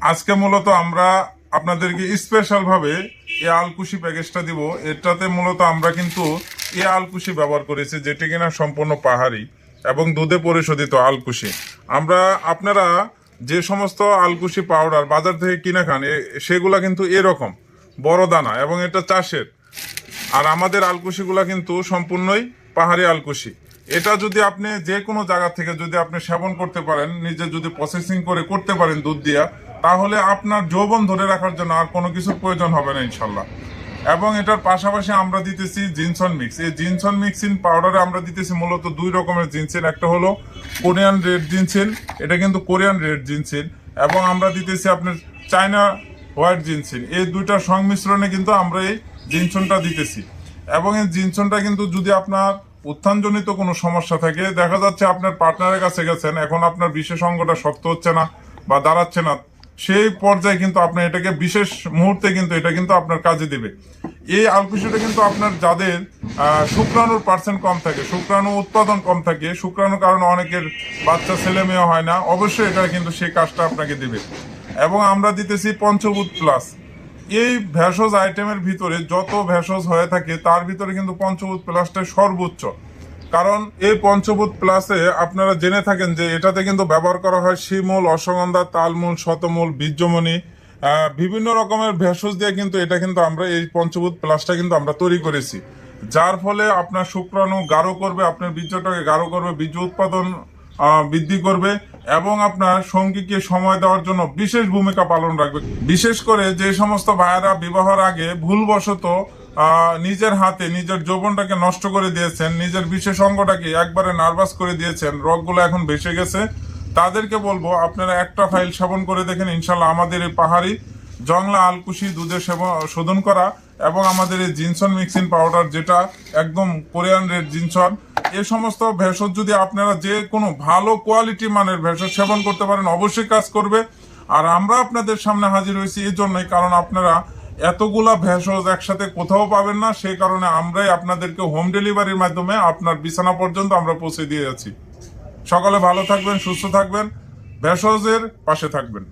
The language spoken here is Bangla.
আজকে মূলত আমরা আপনাদেরকে স্পেশাল ভাবে এই আলকুশি প্যাকেজটা দিব। এটাতে মূলত আমরা কিন্তু এই আলকুশি ব্যবহার করেছি, যেটি কিনা সম্পূর্ণ পাহাড়ি এবং দুধে পরিশোধিত আলকুশি। আমরা আপনারা যে সমস্ত আলকুশি পাউডার বাজার থেকে কিনে খান সেগুলা কিন্তু এরকম বড় দানা এবং এটা চাষের। আর আমাদের আলকুশিগুলা কিন্তু সম্পূর্ণই পাহাড়ি আলকুশি। এটা যদি আপনি যে কোনো জায়গা থেকে যদি আপনি সেবন করতে পারেন, নিজে যদি প্রসেসিং করে করতে পারেন দুধ দিয়া, তাহলে আপনার যৌবন ধরে রাখার জন্য আর কোনো কিছুর প্রয়োজন হবে না ইনশাল্লাহ। এবং এটার পাশাপাশি আমরা দিতেছি জিনসন মিক্স। এই জিনসন মিক্সিন পাউডারে আমরা দিতেছি মূলত দুই রকমের জিনসিন। একটা হলো কোরিয়ান রেড জিনসিন, এটা কিন্তু কোরিয়ান রেড জিনসিন, এবং আমরা দিতেছি আপনার চায়না হোয়াইট জিনসিন। এই দুইটার সংমিশ্রণে কিন্তু আমরা এই জিনসনটা দিতেছি। এবং এই জিনসনটা কিন্তু যদি আপনার উত্থানজনিত কোনো সমস্যা থাকে, দেখা যাচ্ছে আপনার পার্টনারের কাছে গেছেন, এখন আপনার বিশেষ অঙ্গটা শক্ত হচ্ছে না বা দাঁড়াচ্ছে না, সেই পর্যায়ে কিন্তু আপনি এটাকে বিশেষ মুহূর্তে কিন্তু এটা কিন্তু আপনার কাজে দিবে। এই আলকুশিটা কিন্তু আপনার যাদের শুক্রাণুর পার্সেন্ট কম থাকে, শুক্রাণু উৎপাদন কম থাকে, শুক্রাণুর কারণে অনেকের বাচ্চা ছেলে মেয়ে হয় না, অবশ্যই এটা কিন্তু সেই কাজটা আপনাকে দিবে। এবং আমরা দিতেছি পঞ্চভূত প্লাস। এই ভেষজ আইটেমের ভিতরে যত ভেষজ হয়ে থাকে তার ভিতরে কিন্তু পঞ্চভূত প্লাসটাই সর্বোচ্চ। কারণ এই পঞ্চভূত প্লাসে আপনারা জেনে থাকেন যে এটাতে কিন্তু ব্যবহার করা হয় শিমূল, অশ্বগন্ধা, তালমূল, শতমূল, বীর্যমণি, বিভিন্ন রকমের ভেষজ দিয়ে কিন্তু এটা কিন্তু আমরা এই পঞ্চভূত প্লাসটা কিন্তু আমরা তৈরি করেছি, যার ফলে আপনার শুক্রাণু গাঢ় করবে, আপনার বীর্যটাকে গাঢ় করবে, বীর্য উৎপাদন বৃদ্ধি করবে, এবং আপনার সঙ্গীকে সময় দেওয়ার জন্য বিশেষ ভূমিকা পালন রাখবে। বিশেষ করে যে সমস্ত ভাইয়েরা বিবাহের আগে ভুলবশত নিজের হাতে নিজের যৌবনটাকে নষ্ট করে দিয়েছেন, নিজের বিশেষ অঙ্গটাকে একবারে নার্ভাস করে দিয়েছেন, রগগুলো এখন ভেসে গেছে, তাদেরকে বলবো আপনারা একটা ফাইল সেবন করে দেখেন। ইনশাল্লাহ আমাদের এই পাহাড়ি জংলা আলকুশি দুধে শোধন করা এবং আমাদের এই জিনসন মিক্সিন পাউডার, যেটা একদম কোরিয়ান রেড জিনসন, এই সমস্ত ভেষজ যদি আপনারা যে কোনো ভালো কোয়ালিটি মানের ভেষজ সেবন করতে পারেন, অবশ্যই কাজ করবে। আর আমরা আপনাদের সামনে হাজির হয়েছি এই জন্যই, কারণ আপনারা এতগুলা ভেষজ একসাথে কোথাও পাবেন না, সেই কারণে আমরাই আপনাদেরকে হোম ডেলিভারির মাধ্যমে আপনার বিছানা পর্যন্ত আমরা পৌঁছে দিয়ে যাচ্ছি। সকলে ভালো থাকবেন, সুস্থ থাকবেন, ভেষজের পাশে থাকবেন।